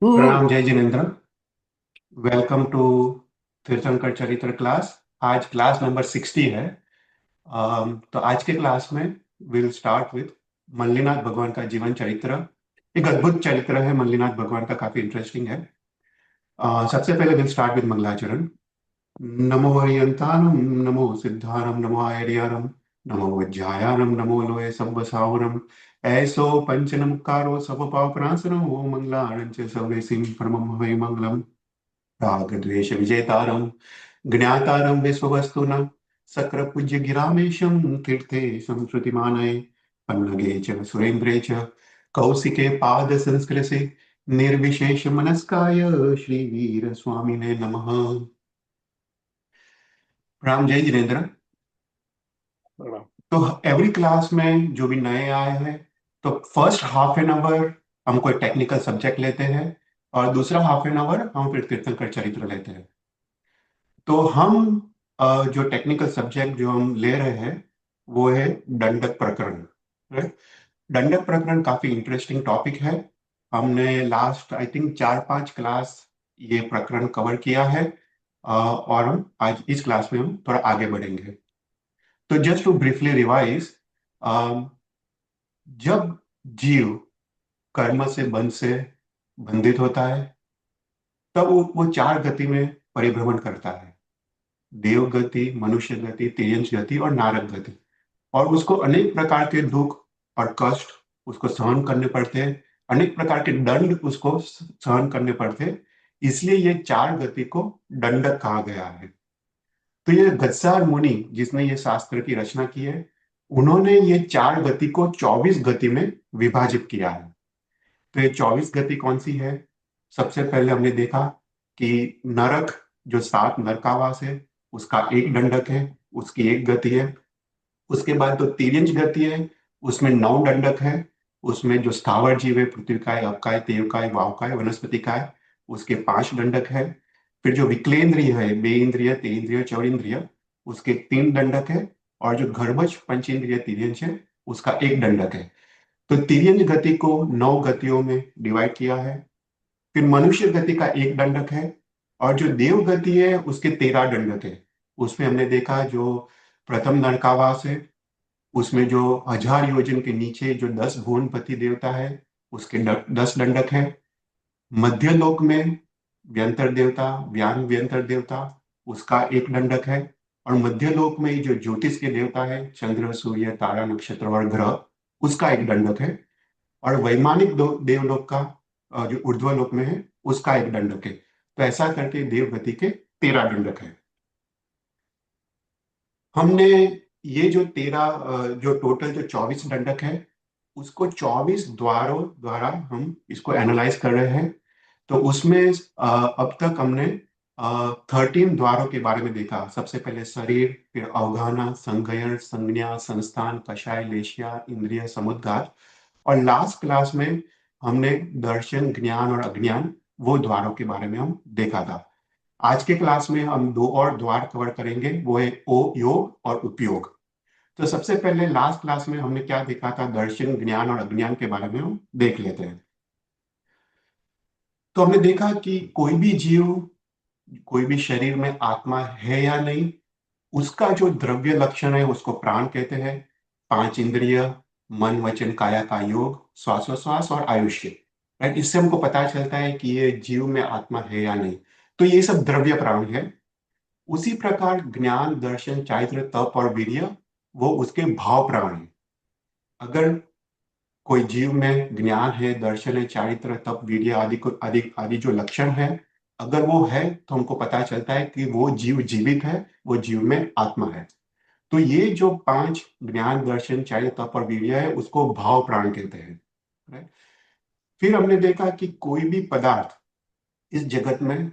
प्रणाम, जय Jinendra. Welcome to तीर्थंकर चरित्र क्लास। आज क्लास नंबर 60 है। तो आज के क्लास में विल स्टार्ट विद मल्लीनाथ भगवान का जीवन चरित्र। एक अद्भुत चरित्र है मल्लीनाथ भगवान का, काफी इंटरेस्टिंग है। सबसे पहले विल स्टार्ट विद मंगलाचरण। नमो हरियंतानम, नमो सिद्धारम, नमो आयर्यारम, नमो विज्ञायानम, नमो लोये सब्बसावरम। ऐसो पंचनमकारो सब पापनाशनम, ओ मंगलाणं च सर्वेसिं परमं हवै मंगलम्। राग द्वेष विजेतारम, ज्ञातारम विश्ववस्तुना, सक्र पूज्य गिरामेशम तीर्थे संश्रुतिमानये। पन्नगे च सुरेन्द्रे च कौशिके पाद संस्कृते, निर्विशेष मनस्काय श्रीवीर स्वामिने नमः। राम, जय जिनेन्द्र। प्रणाम। तो एवरी क्लास में जो भी नए आए हैं, तो फर्स्ट हाफ एन आवर हम कोई टेक्निकल सब्जेक्ट लेते हैं और दूसरा हाफ एन आवर हम फिर तीर्थंकर चरित्र लेते हैं। तो हम जो टेक्निकल सब्जेक्ट जो हम ले रहे हैं वो है दंडक प्रकरण। right? दंडक प्रकरण काफी इंटरेस्टिंग टॉपिक है। हमने लास्ट आई थिंक 4-5 क्लास ये प्रकरण कवर किया है। और हम आज इस क्लास में हम थोड़ा आगे बढ़ेंगे। तो जस्ट टू ब्रीफली रिवाइज, जब जीव कर्म से बंध से बंधित होता है, तब वो चार गति में परिभ्रमण करता है। देव गति, मनुष्य गति, तिर्यंश गति और नारद गति। और उसको अनेक प्रकार के दुख और कष्ट उसको सहन करने पड़ते हैं, अनेक प्रकार के दंड उसको सहन करने पड़ते हैं। इसलिए ये चार गति को दंडक कहा गया है। तो ये गत्सार मुनि जिसने ये शास्त्र की रचना की है, उन्होंने ये चार गति को 24 गति में विभाजित किया है। तो ये 24 गति कौन सी है? सबसे पहले हमने देखा कि नरक, जो 7 नरकावास है, उसका एक दंडक है, उसकी एक गति है। उसके बाद तो तिर्यंश गति है, उसमें 9 दंडक है। उसमें जो स्थावर जीव है, पृथ्वी काय, अपकाय, तेवकाय, वावकाय, वनस्पति काय, उसके 5 दंडक है। फिर जो विकलेंद्रिय है, बे इंद्रिय, तेन्द्रिय, चौरिंद्रिय, उसके 3 दंडक है। और जो गर्भज पंचेंद्रिय तिर्यंश है, उसका एक दंडक है। तो तिर्यंश गति को 9 गतियों में डिवाइड किया है। फिर मनुष्य गति का एक दंडक है। और जो देव गति है उसके 13 दंडक है। उसमें हमने देखा जो प्रथम नरकावास है, उसमें जो 1000 योजन के नीचे जो 10 भुवनपति देवता है, उसके 10 दंडक है। मध्य लोक में व्यंतर देवता, व्यांग व्यंतर देवता, उसका एक दंडक है। और मध्य लोक में जो ज्योतिष के देवता है, चंद्र, सूर्य, तारा, नक्षत्र और ग्रह, उसका एक दंडक है। और वैमानिक देवलोक का जो ऊर्ध्व लोक में है, उसका एक दंडक है। तो ऐसा करके देवगति के 13 दंडक है। हमने ये जो 13 जो टोटल जो 24 दंडक है, उसको 24 द्वारों द्वारा हम इसको एनालाइज कर रहे हैं। तो उसमें अब तक हमने 13 द्वारों के बारे में देखा। सबसे पहले शरीर, फिर अवगाहना, संज्ञा, संज्ञा, संस्थान, कषाय, लेशिया, इंद्रिय, समुद्घात। और लास्ट क्लास में हमने दर्शन, ज्ञान और अज्ञान, वो द्वारों के बारे में हम देखा था। आज के क्लास में हम 2 और द्वार कवर करेंगे, वो है ओ योग और उपयोग। तो सबसे पहले लास्ट क्लास में हमने क्या देखा था? दर्शन, ज्ञान और अज्ञान के बारे में हम देख लेते हैं। तो हमने देखा कि कोई भी जीव, कोई भी शरीर में आत्मा है या नहीं, उसका जो द्रव्य लक्षण है उसको प्राण कहते हैं। 5 इंद्रिय, मन, वचन, काया का योग, श्वासोश्वास और आयुष्य। राइट, इससे हमको पता चलता है कि ये जीव में आत्मा है या नहीं। तो ये सब द्रव्य प्राण है। उसी प्रकार ज्ञान, दर्शन, चारित्र, तप और वीर्य, वो उसके भाव प्राण है। अगर कोई जीव में ज्ञान है, दर्शन है, चारित्र, तप, वीर्य आदि को आदि आदि जो लक्षण है, अगर वो है तो हमको पता चलता है कि वो जीव जीवित है, वो जीव में आत्मा है। तो ये जो 5 ज्ञान, दर्शन, चारित्र, तप और वीर्य है, उसको भाव प्राण कहते हैं। राइट। फिर हमने देखा कि कोई भी पदार्थ इस जगत में,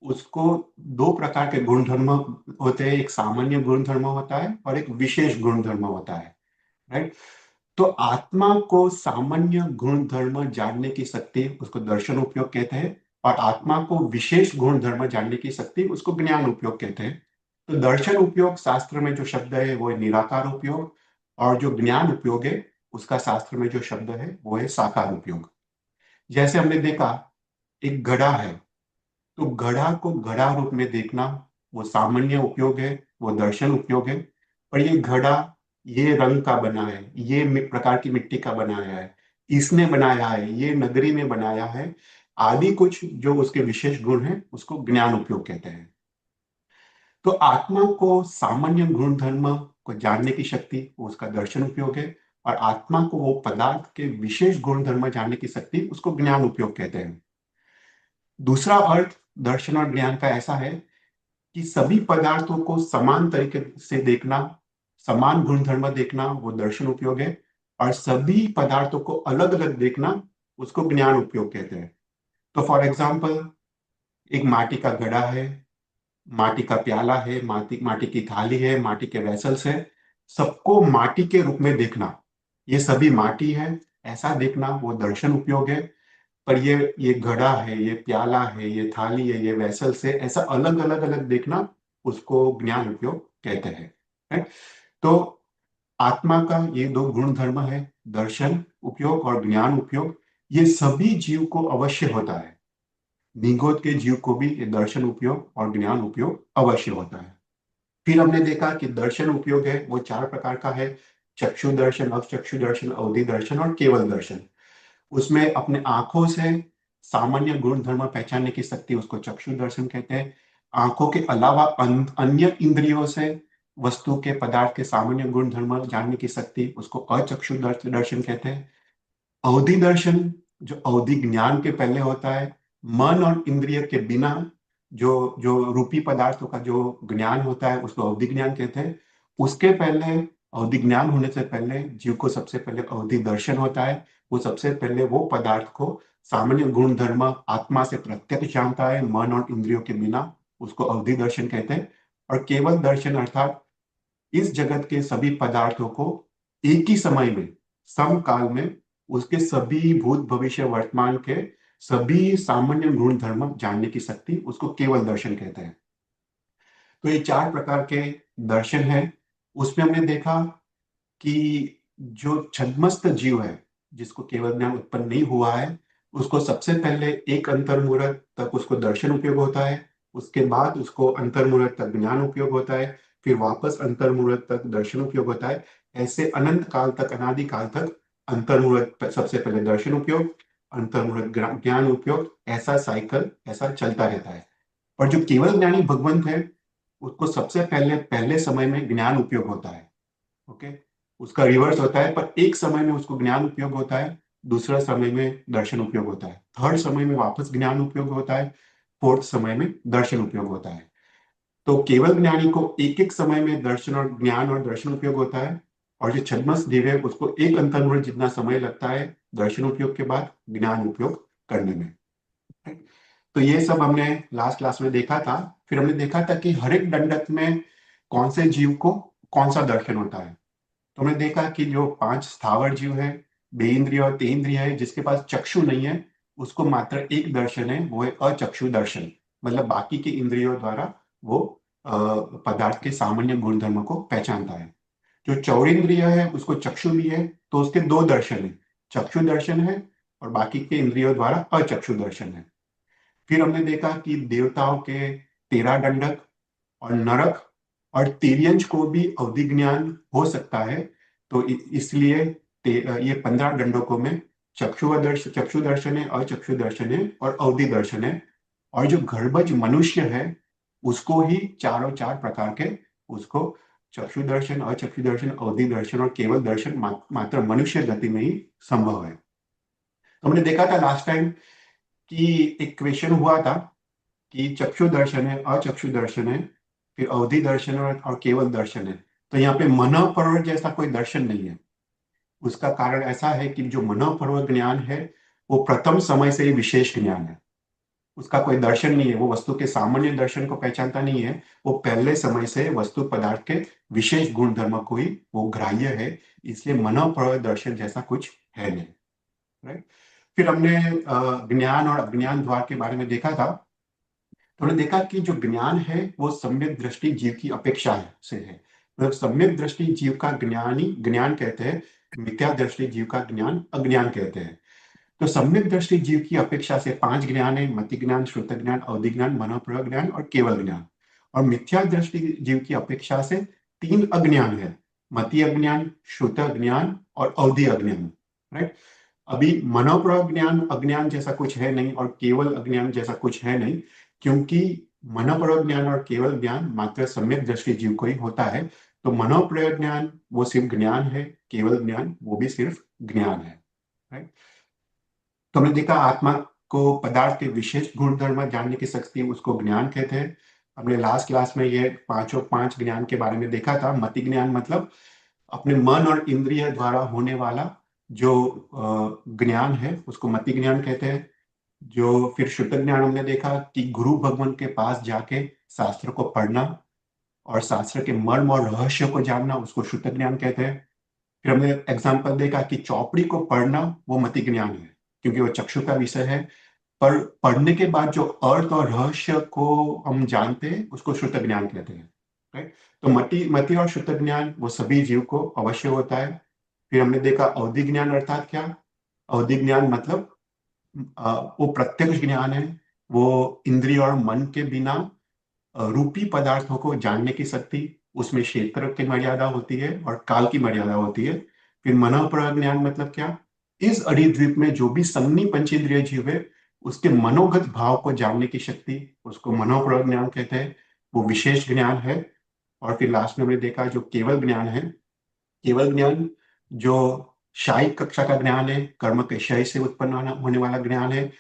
उसको 2 प्रकार के गुण धर्म होते हैं। एक सामान्य गुण धर्म होता है और एक विशेष गुण धर्म होता है। राइट। तो आत्मा को सामान्य गुण धर्म जानने की शक्ति, उसको दर्शन उपयोग कहते हैं। और आत्मा को विशेष गुण धर्म जानने की शक्ति, उसको ज्ञान उपयोग कहते हैं। तो दर्शन उपयोग शास्त्र में जो शब्द है वो है निराकार उपयोग। और जो ज्ञान उपयोग है, उसका शास्त्र में जो शब्द है वो है साकार उपयोग। जैसे हमने देखा एक घड़ा है, तो घड़ा को घड़ा रूप में देखना वो सामान्य उपयोग है, वो दर्शन उपयोग है। पर ये घड़ा ये रंग का बना है, ये प्रकार की मिट्टी का बनाया है, इसने बनाया है, ये नगरी में बनाया है, आदि कुछ जो उसके विशेष गुण हैं उसको ज्ञान उपयोग कहते हैं। तो आत्मा को सामान्य गुण धर्म को जानने की शक्ति वो उसका दर्शन उपयोग है, और आत्मा को वो पदार्थ के विशेष गुण धर्म जानने की शक्ति उसको ज्ञान उपयोग कहते हैं। दूसरा अर्थ दर्शन और ज्ञान का ऐसा है कि सभी पदार्थों को समान तरीके से देखना, समान गुण धर्म देखना वो दर्शन उपयोग है, और सभी पदार्थों को अलग अलग देखना उसको ज्ञान उपयोग कहते हैं। तो फॉर एग्जाम्पल, एक माटी का घड़ा है, माटी का प्याला है, माटी माटी की थाली है, माटी के वेसल्स है, सबको माटी के रूप में देखना, ये सभी माटी है ऐसा देखना वो दर्शन उपयोग है। पर ये घड़ा है, ये प्याला है, ये थाली है, ये वेसल्स है, ऐसा अलग अलग अलग देखना उसको ज्ञान उपयोग कहते हैं। right? तो आत्मा का ये दो गुण धर्म है, दर्शन उपयोग और ज्ञान उपयोग, ये सभी जीव को अवश्य होता है। निगोद के जीव को भी ये दर्शन उपयोग और ज्ञान उपयोग अवश्य होता है। फिर हमने देखा कि दर्शन उपयोग है वो चार प्रकार का है: चक्षु दर्शन, अचक्षु दर्शन, अवधि दर्शन और केवल दर्शन। उसमें अपने आंखों से सामान्य गुण धर्म पहचानने की शक्ति उसको चक्षु दर्शन कहते हैं। आंखों के अलावा अन्य इंद्रियों से वस्तु के पदार्थ के सामान्य गुण धर्म जानने की शक्ति उसको अचक्षु दर्शन कहते हैं। अवधि दर्शन जो अवधि ज्ञान के पहले होता है, मन और इंद्रिय के बिना जो जो रूपी पदार्थों का जो ज्ञान होता है उसको अवधि ज्ञान कहते हैं। उसके पहले, अवधि ज्ञान होने से पहले जीव को सबसे पहले अवधि दर्शन होता है। वो सबसे पहले वो पदार्थ को सामान्य गुण धर्म आत्मा से प्रत्यक्ष जानता है, मन और इंद्रियों के बिना, उसको अवधि दर्शन कहते हैं। और केवल दर्शन अर्थात इस जगत के सभी पदार्थों को एक ही समय में, समकाल में, उसके सभी भूत भविष्य वर्तमान के सभी सामान्य गुण धर्म जानने की शक्ति उसको केवल दर्शन कहते हैं। तो ये चार प्रकार के दर्शन है। उसमें हमने देखा कि जो छद्मस्त जीव है, जिसको केवल ज्ञान उत्पन्न नहीं हुआ है, उसको सबसे पहले एक अंतर्मुहूर्त तक उसको दर्शन उपयोग होता है, उसके बाद उसको अंतर्मुहूर्त तक ज्ञान उपयोग होता है, फिर वापस अंतर्मुहूर्त तक दर्शन उपयोग होता है। ऐसे अनंत काल तक, अनादि काल तक अंतर्मुहूर्त सबसे पहले दर्शन उपयोग, अंतर्मुहूर्त ज्ञान उपयोग, ऐसा साइकिल ऐसा चलता रहता है। और जो केवल ज्ञानी भगवंत है उसको सबसे पहले पहले समय में ज्ञान उपयोग होता है। ओके, उसका रिवर्स होता है, पर एक समय में उसको ज्ञान उपयोग होता है, दूसरा समय में दर्शन उपयोग होता है, थर्ड समय में वापस ज्ञान उपयोग होता है, फोर्थ समय में दर्शन उपयोग होता है। तो केवल ज्ञानी को एक एक समय में दर्शन और ज्ञान और दर्शन उपयोग होता है, और जो छद्मस जीव है उसको एक अंतर्मुहूर्त जितना समय लगता है दर्शन उपयोग के बाद ज्ञान उपयोग करने में। तो ये सब हमने लास्ट क्लास में देखा था। फिर हमने देखा था कि हर एक दंडक में कौन से जीव को कौन सा दर्शन होता है। तो हमने देखा कि जो पांच स्थावर जीव है, बेइंद्रिय और तेन्द्रिय है, जिसके पास चक्षु नहीं है, उसको मात्र एक दर्शन है, वो है अचक्षु दर्शन। मतलब बाकी के इंद्रियों द्वारा वो पदार्थ के सामान्य गुणधर्म को पहचानता है। जो चौरिंद्रिय है उसको चक्षु भी है, तो उसके दो दर्शन है, चक्षु दर्शन है और बाकी के इंद्रियों द्वारा अचक्षु दर्शन है। फिर हमने देखा कि देवताओं के 13 दंडक और नरक और तिर्यंच को भी अवधि ज्ञान हो सकता है। तो इसलिए ये 15 दंडकों में चक्षु दर्शन है, अचक्षु दर्शन है और अवधि दर्शन है। और जो गर्भज मनुष्य है उसको ही चारों चार प्रकार के, उसको चक्षु दर्शन, अचक्षु दर्शन, अवधि दर्शन और केवल दर्शन मात्र मनुष्य गति में ही संभव है। तो हमने देखा था लास्ट टाइम कि एक क्वेश्चन हुआ था कि चक्षु दर्शन है, अचक्षु दर्शन है, फिर अवधि दर्शन है और केवल दर्शन है। तो यहाँ पे मनः पर्वत जैसा कोई दर्शन नहीं है। उसका कारण ऐसा है कि जो मनः पर्वत ज्ञान है वो प्रथम समय से ही विशेष ज्ञान है, उसका कोई दर्शन नहीं है, वो वस्तु के सामान्य दर्शन को पहचानता नहीं है, वो पहले समय से वस्तु पदार्थ के विशेष गुण धर्म को ही वो ग्राह्य है। इसलिए मनः पर्वत दर्शन जैसा कुछ है नहीं। राइट। फिर हमने ज्ञान और अज्ञान द्वार के बारे में देखा था। तो हमने देखा कि जो ज्ञान है वो सम्यक दृष्टि जीव की अपेक्षा से है। मतलब सम्यक दृष्टि जीव का ज्ञानी ज्ञान कहते हैं, मिथ्या दृष्टि जीव का ज्ञान अज्ञान कहते हैं। तो सम्यक दृष्टि जीव की अपेक्षा से पांच ज्ञान है: मति ज्ञान, श्रुत ज्ञान, अवधि ज्ञान, मनोप्रयोग ज्ञान और केवल ज्ञान। और मिथ्या दृष्टि जीव की अपेक्षा से तीन अज्ञान है: मति अज्ञान, श्रुत अज्ञान और अवधि अज्ञान। राइट। अभी मनोप्रयोग ज्ञान अज्ञान जैसा कुछ है नहीं और केवल अज्ञान जैसा कुछ है नहीं, क्योंकि मनोप्रयोग ज्ञान और केवल ज्ञान मात्र सम्यक दृष्टि जीव को ही होता है। तो मनोप्रयोग ज्ञान वो सिर्फ ज्ञान है, केवल ज्ञान वो भी सिर्फ ज्ञान है। राइट। तो हमने देखा आत्मा को पदार्थ के विशेष गुण धर्म जानने की शक्ति, उसको ज्ञान कहते हैं। हमने लास्ट क्लास में ये पांचों पांच ज्ञान के बारे में देखा था। मति ज्ञान मतलब अपने मन और इंद्रिय द्वारा होने वाला जो ज्ञान है उसको मति ज्ञान कहते हैं। जो फिर शुद्ध ज्ञान हमने देखा कि गुरु भगवान के पास जाके शास्त्र को पढ़ना और शास्त्र के मर्म और रहस्य को जानना, उसको शुद्ध ज्ञान कहते हैं। फिर हमने एग्जाम्पल देखा कि चौपड़ी को पढ़ना वो मति ज्ञान है, क्योंकि वो चक्षु का विषय है। पर पढ़ने के बाद जो अर्थ और रहस्य को हम जानते हैं उसको शुद्ध ज्ञान कहते हैं। राइट। तो मति मति और शुद्ध ज्ञान वो सभी जीव को अवश्य होता है। फिर हमने देखा अवधि ज्ञान अर्थात क्या। अवधि ज्ञान मतलब वो प्रत्यक्ष ज्ञान है। वो इंद्रिय और मन के बिना रूपी पदार्थों को जानने की शक्ति, उसमें क्षेत्र की मर्यादा होती है और काल की मर्यादा होती है। फिर मनोप्रयोग ज्ञान मतलब क्या। इस अड़ीद्वीप में जो भी संगनी पंचेंद्रिय जीव है उसके मनोगत भाव को जानने की शक्ति, उसको मनोप्रयोग ज्ञान कहते हैं। वो विशेष ज्ञान है। और फिर लास्ट में हमने देखा जो केवल ज्ञान है। केवल ज्ञान जो शायिक कक्षा का ज्ञान है, कर्म के क्षय से उत्पन्न होने वाला ज्ञान है।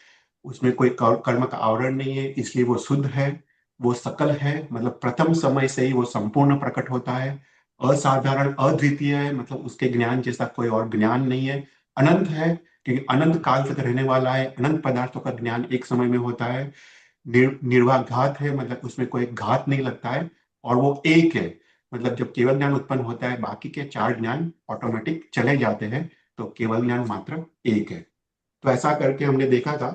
उसमें कोई कर्म का आवरण नहीं है, इसलिए वो शुद्ध है। वो सकल है, मतलब प्रथम समय से ही वो संपूर्ण प्रकट होता है। असाधारण अद्वितीय है, मतलब उसके ज्ञान जैसा कोई और ज्ञान नहीं है। अनंत है, क्योंकि अनंत काल तक रहने वाला है। अनंत पदार्थों का ज्ञान एक समय में होता है। निर्वाघात है, मतलब उसमें कोई घात नहीं लगता है। और वो एक है, मतलब जब केवल ज्ञान उत्पन्न होता है बाकी के चार ज्ञान ऑटोमेटिक चले जाते हैं। तो केवल ज्ञान मात्र एक है। तो ऐसा करके हमने देखा था।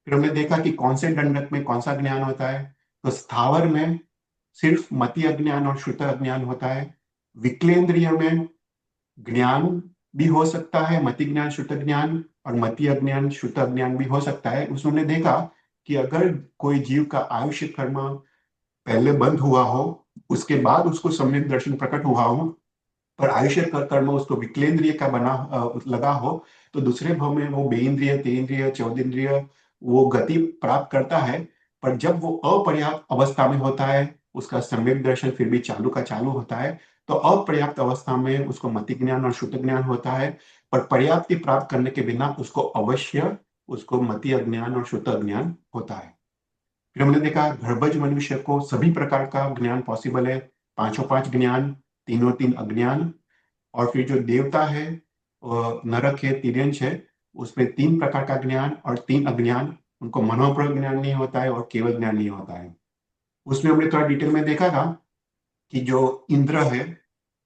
फिर हमने देखा कि कौन से दंडक में कौन सा ज्ञान होता है। तो स्थावर में सिर्फ मति अज्ञान और श्रुत अज्ञान होता है। विकलेंद्रिय में ज्ञान भी हो सकता है, मति ज्ञान श्रुत ज्ञान, और मति अज्ञान श्रुत अज्ञान भी हो सकता है। उसने देखा कि अगर कोई जीव का आयुष्य कर्म पहले बंद हुआ हो, उसके बाद उसको सम्यक दर्शन प्रकट हुआ हो, पर आयुष्य का कर्म उसको विकलेंद्रिय का बना लगा हो, तो दूसरे भाव में वो बेइंद्रिय, तेन्द्रिय, चौदिंद्रिय वो गति प्राप्त करता है। पर जब वो अपर्याप्त अवस्था में होता है, उसका सम्यक दर्शन फिर भी चालू का चालू होता है। तो अपर्याप्त अवस्था में उसको मति ज्ञान और श्रुत ज्ञान होता है। पर पर्याप्ति प्राप्त करने के बिना उसको अवश्य उसको मति अज्ञान और श्रुत अज्ञान होता है। फिर हमने देखा गर्भज मनुष्य को सभी प्रकार का ज्ञान पॉसिबल है। पांचों पांच ज्ञान, तीनों तीन अज्ञान। और फिर जो देवता है, नरक है, तिर्यंश है, उसमें तीन प्रकार का ज्ञान और तीन अज्ञान। उनको मनोप्रयोग ज्ञान नहीं होता है और केवल ज्ञान नहीं होता है। उसमें हमने थोड़ा डिटेल में देखा था कि जो इंद्र है,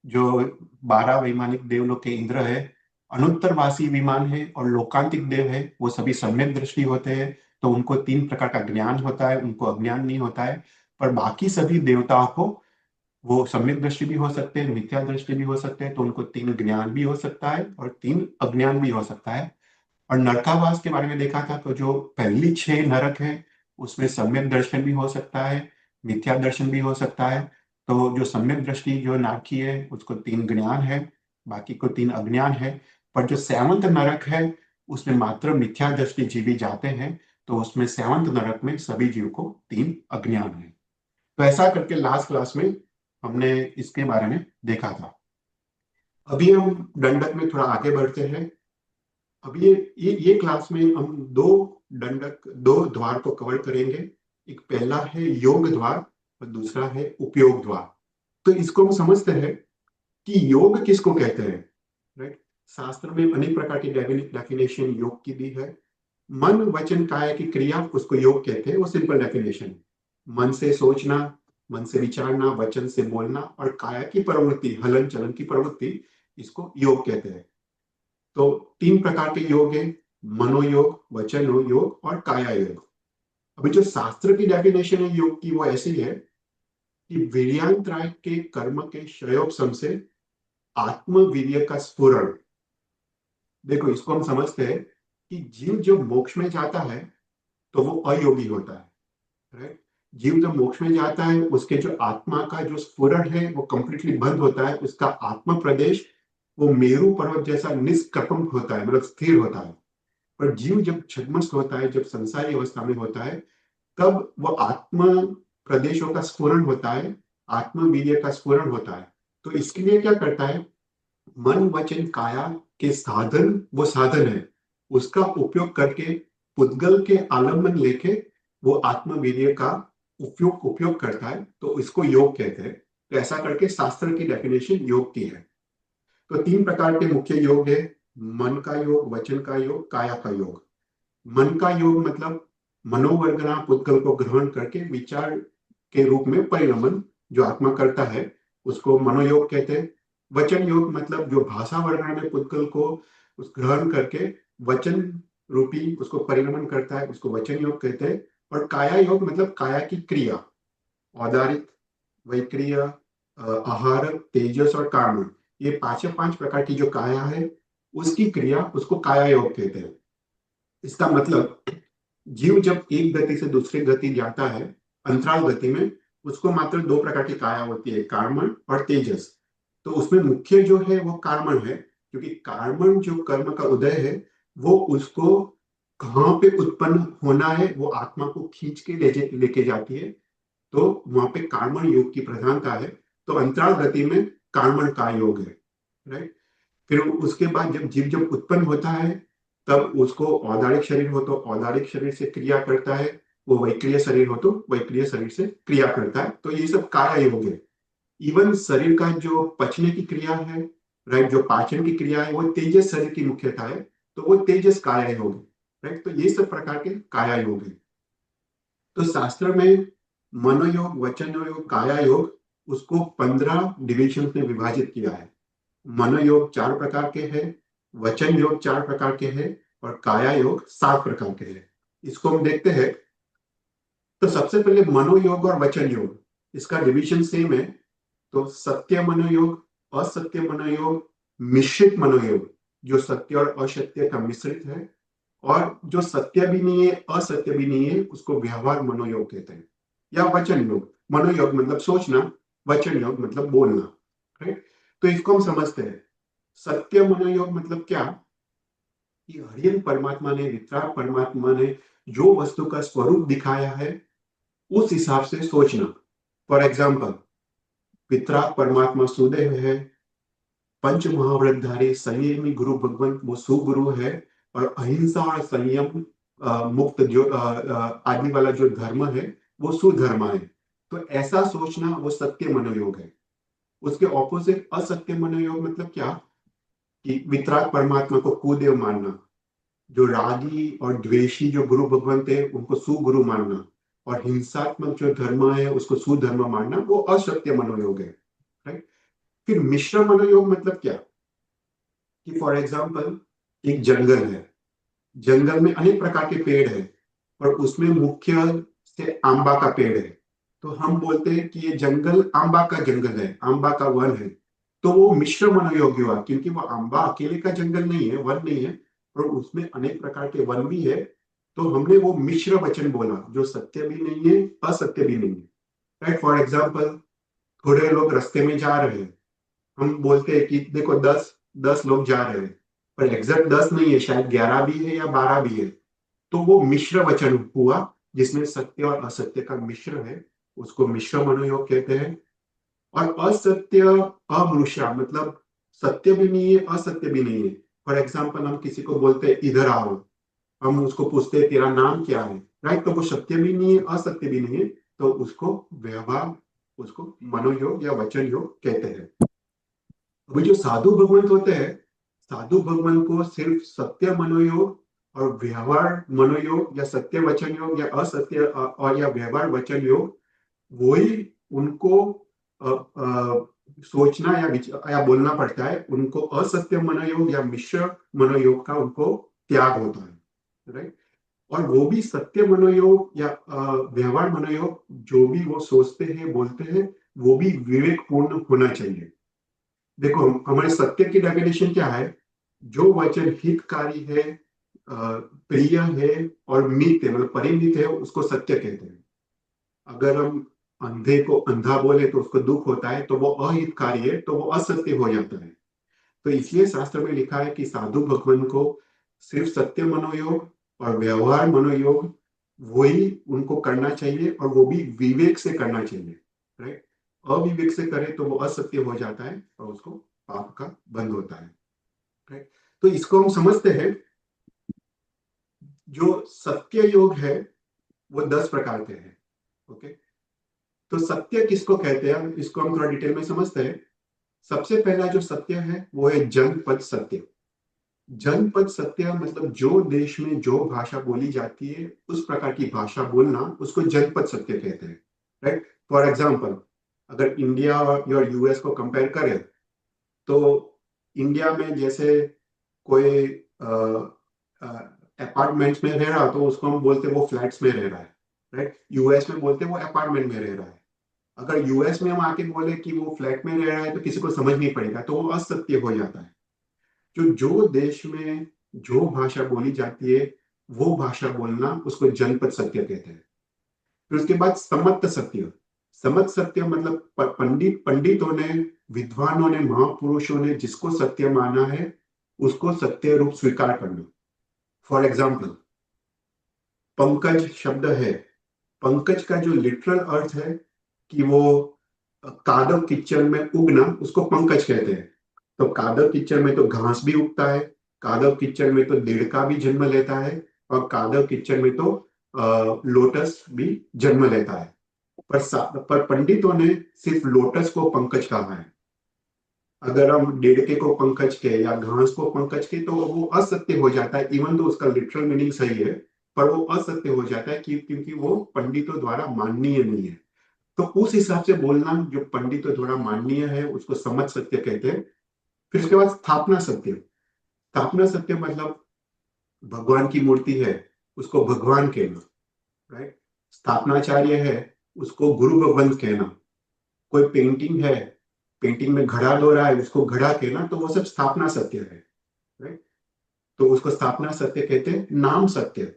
जो 12 वैमानिक देवलोक के इंद्र है, अनुत्तरवासी विमान है और लोकांतिक देव है, वो सभी सम्यक दृष्टि होते हैं। तो उनको तीन प्रकार का ज्ञान होता है, उनको अज्ञान नहीं होता है। पर बाकी सभी देवताओं को वो सम्यक दृष्टि भी हो सकते हैं, मिथ्या दृष्टि भी हो सकते हैं। तो उनको तीन ज्ञान भी हो सकता है और तीन अज्ञान भी हो सकता है। और नरकावास के बारे में देखा था, तो जो पहली छह नरक है उसमें सम्यक दर्शन भी हो सकता है, मिथ्या दर्शन भी हो सकता है। तो जो सम्यक दृष्टि जो नारकी है उसको तीन ज्ञान है, बाकी को तीन अज्ञान है। पर जो सेवंत नरक है उसमें मात्र मिथ्या दृष्टि जीव ही जाते हैं। तो उसमें सेवंत नरक में सभी जीव को तीन अज्ञान है। तो ऐसा करके लास्ट क्लास में हमने इसके बारे में देखा था। अभी हम दंडक में थोड़ा आगे बढ़ते हैं। अब ये क्लास में हम दो दंडक, दो द्वार को कवर करेंगे। एक पहला है योग द्वार और दूसरा है उपयोग द्वार। तो इसको हम समझते हैं कि योग किसको कहते हैं। राइट। शास्त्र में अनेक प्रकार की डेफिनेशन योग की दी है। मन वचन काया की क्रिया उसको योग कहते हैं, वो सिंपल डेफिनेशन। मन से सोचना, मन से विचारना, वचन से बोलना और काया की प्रवृत्ति, हलन चलन की प्रवृत्ति, इसको योग कहते हैं। तो तीन प्रकार के योग है: मनोयोग, वचन योग और काया योग। अभी जो शास्त्र की डेफिनेशन है योग की वो ऐसी है कि वीर्यांतराय के कर्म के क्षयोपशम से आत्मवीर्य का स्फुरण। देखो इसको हम समझते हैं कि जीव जब मोक्ष में जाता है तो वो अयोगी होता है, राइट। जीव जब मोक्ष में जाता है उसके जो आत्मा का जो स्फुरण है वो कंप्लीटली बंद होता है, उसका आत्मा प्रदेश वो मेरु पर्वत जैसा निष्कपंक होता है, मतलब स्थिर होता है। पर जीव जब छद्मस्त होता है, जब संसारी अवस्था में होता है, तब वो आत्म प्रदेशों का स्फुरण होता है, आत्म वीर्य का स्फुरण होता है। तो इसके लिए क्या करता है, मन वचन काया के साधन, वो साधन है, उसका उपयोग करके पुद्गल के आलम्बन लेके वो आत्मवीर्य का उपयोग उपयोग करता है, तो इसको योग कहते हैं। तो ऐसा करके शास्त्र की डेफिनेशन योग की है। तो 3 प्रकार के मुख्य योग है, मन का योग, वचन का योग, काया का योग। मन का योग मतलब मनोवर्गना पुद्गल को ग्रहण करके विचार के रूप में परिणमन जो आत्मा करता है, उसको मनोयोग कहते हैं। वचन योग मतलब जो भाषा वर्णन में पुद्गल को उस ग्रहण करके वचन रूपी उसको परिणमन करता है, उसको वचन योग कहते हैं। और काया योग मतलब काया की क्रिया, औदारिक, वैक्रिय, आहार, तेजस और कारण, ये 5 प्रकार की जो काया है उसकी क्रिया, उसको काया योग कहते हैं। इसका मतलब जीव जब एक गति से दूसरी गति जाता है अंतराल गति में, उसको मात्र 2 प्रकार की काया होती है, कार्मण और तेजस। तो उसमें मुख्य जो है वो कार्मण है, क्योंकि कार्मण जो कर्म का उदय है वो उसको कहाँ पे उत्पन्न होना है वो आत्मा को खींच के लेके जाती है। तो वहां पे कार्मण योग की प्रधानता है। तो अंतराल गति में कार्मण का योग है, राइट। फिर उसके बाद जब जीव जब उत्पन्न होता है तब उसको औदारिक शरीर हो तो औदारिक शरीर से क्रिया करता है, वो वैक्रिय शरीर हो तो वैक्रिय शरीर से क्रिया करता है। तो ये सब काया योग है। इवन शरीर का जो पचने की क्रिया है, राइट, जो पाचन की क्रिया है वो तेजस शरीर की मुख्यता है, तो वो तेजस काया योग है, राइट। तो ये सब प्रकार के काया योग है। तो शास्त्र में मनोयोग, वचन योग, काया योग, उसको 15 डिविजन में विभाजित किया है। मनोयोग 4 प्रकार के हैं, वचन योग 4 प्रकार के हैं और काया योग 7 प्रकार के हैं। इसको हम देखते हैं। तो सबसे पहले मनोयोग और वचन योग, इसका डिवीजन सेम है। तो सत्य मनोयोग, असत्य मनोयोग, मिश्रित मनोयोग, जो सत्य और असत्य का मिश्रित है, और जो सत्य भी नहीं है असत्य भी नहीं है उसको व्यवहार मनोयोग कहते हैं। या वचन योग, मनोयोग मतलब सोचना, वचन योग मतलब बोलना, राइट। तो इसको हम समझते हैं। सत्य मनोयोग मतलब क्या, कि हरियन परमात्मा ने, वितराग परमात्मा ने जो वस्तु का स्वरूप दिखाया है उस हिसाब से सोचना। फॉर एग्जाम्पल, वितराग परमात्मा सुदेव है, पंच महाव्रतधारी संयमी गुरु भगवंत वो सुगुरु है, और अहिंसा और संयम मुक्त जो आदि वाला जो धर्म है वो सुधर्म है। तो ऐसा सोचना वो सत्य मनोयोग है। उसके ऑपोजिट असत्य मनोयोग मतलब क्या, कि वितराग परमात्मा को कुदेव मानना, जो रागी और द्वेषी जो गुरु भगवंत है उनको सुगुरु मानना, और हिंसात्मक जो धर्म है उसको सुधर्म मानना, वो असत्य मनोयोग है, राइट। फिर मिश्र मनोयोग मतलब क्या, कि फॉर एग्जाम्पल एक जंगल है, जंगल में अनेक प्रकार के पेड़ है, और उसमें मुख्य से आंबा का पेड़ है। तो हम बोलते हैं कि ये जंगल आंबा का जंगल है, आंबा का वन है। तो वो मिश्र मनोयोग हुआ, क्योंकि वो आंबा अकेले का जंगल नहीं है, वन नहीं है, और उसमें अनेक प्रकार के वन भी है। तो हमने वो मिश्र वचन बोला, जो सत्य भी नहीं है असत्य भी नहीं है, राइट। फॉर एग्जाम्पल, थोड़े लोग रास्ते में जा रहे हैं, हम बोलते हैं कि देखो 10 लोग जा रहे हैं, पर एग्जैक्ट 10 नहीं है, शायद 11 भी है या 12 भी है। तो वो मिश्र वचन हुआ, जिसमें सत्य और असत्य का मिश्र है, उसको मिश्र मनोयोग कहते हैं। और असत्य अमनुष्य मतलब सत्य भी नहीं है असत्य भी नहीं है। फॉर एग्जाम्पल, हम किसी को बोलते हैं इधर आओ, हम उसको पूछते हैं तेरा नाम क्या है, राइट। तो वो सत्य भी नहीं है असत्य भी नहीं है, तो उसको व्यवहार, उसको मनोयोग या वचन योग कहते हैं। अभी जो साधु भगवंत होते हैं, साधु भगवंत को सिर्फ सत्य मनोयोग और व्यवहार मनोयोग, या सत्य वचन योग या असत्य और या व्यवहार वचन योग, वही उनको सोचना या बोलना पड़ता है। उनको असत्य मनोयोग या मिश्र मनोयोग का उनको त्याग होता है, राइट। और वो भी सत्य मनोयोग या व्यवहार मनोयोग, जो भी वो सोचते हैं बोलते हैं, वो भी विवेकपूर्ण होना चाहिए। देखो, हमारे सत्य की डेफिनेशन क्या है, जो वचन हितकारी है प्रिय है और मीत है, मतलब परिमित है, उसको सत्य कहते हैं। अगर हम अंधे को अंधा बोले तो उसको दुख होता है, तो वो अहितकारी है, तो वो असत्य हो जाता है। तो इसलिए शास्त्र में लिखा है कि साधु भगवान को सिर्फ सत्य मनोयोग और व्यवहार मनोयोग वही उनको करना चाहिए, और वो भी विवेक से करना चाहिए। राइट। अविवेक से करे तो वो असत्य हो जाता है और उसको पाप का बंध होता है। राइट। तो इसको हम समझते हैं, जो सत्य योग है वो 10 प्रकार के हैं। ओके। तो सत्य किसको कहते हैं, इसको हम थोड़ा डिटेल में समझते हैं। सबसे पहला जो सत्य है वो है जनपद सत्य। जनपद सत्य मतलब जो देश में जो भाषा बोली जाती है उस प्रकार की भाषा बोलना, उसको जनपद सत्य कहते हैं। राइट। फॉर एग्जाम्पल, अगर इंडिया और यूएस को कंपेयर करें, तो इंडिया में जैसे कोई अपार्टमेंट्स में रह रहा तो उसको हम बोलते हैं वो फ्लैट्स में रह रहा है। राइट। यूएस में बोलते हैं वो अपार्टमेंट में रह रहा है। अगर यूएस में हम आके बोले कि वो फ्लैट में रह रहा है तो किसी को समझ नहीं पड़ेगा, तो वो असत्य हो जाता है। जो जो देश में जो भाषा बोली जाती है वो भाषा बोलना, उसको जनपद सत्य कहते हैं। फिर उसके बाद समत्त सत्य। समत्त सत्य मतलब पंडितों ने, विद्वानों ने, महापुरुषों ने जिसको सत्य माना है उसको सत्य रूप स्वीकार करना। फॉर एग्जाम्पल, पंकज शब्द है। पंकज का जो लिटरल अर्थ है कि वो कादव किचन में उगना, उसको पंकज कहते हैं। तो कादव किचन में तो घास भी उगता है, कादव किचन में तो देड़का भी जन्म लेता है, और कादव किचन में तो लोटस भी जन्म लेता है। पर पंडितों ने सिर्फ लोटस को पंकज कहा है। अगर हम डेढ़के को पंकज के या घास को पंकज के, तो वो असत्य हो जाता है। इवन तो उसका लिटरल मीनिंग सही है, पर वो असत्य हो जाता है क्योंकि वो पंडितों द्वारा माननीय नहीं है। तो उस हिसाब से बोलना जो पंडितों द्वारा माननीय है उसको समझ सत्य कहते हैं। फिर उसके बाद स्थापना सत्य। स्थापना सत्य मतलब भगवान की मूर्ति है, उसको भगवान कहना। राइट। स्थापनाचार्य है, उसको गुरु भगवंत कहना। कोई पेंटिंग है, पेंटिंग में घड़ा हो रहा है, उसको घड़ा कहना, तो वो सब स्थापना सत्य है। राइट। तो उसको स्थापना सत्य कहते हैं। नाम सत्य।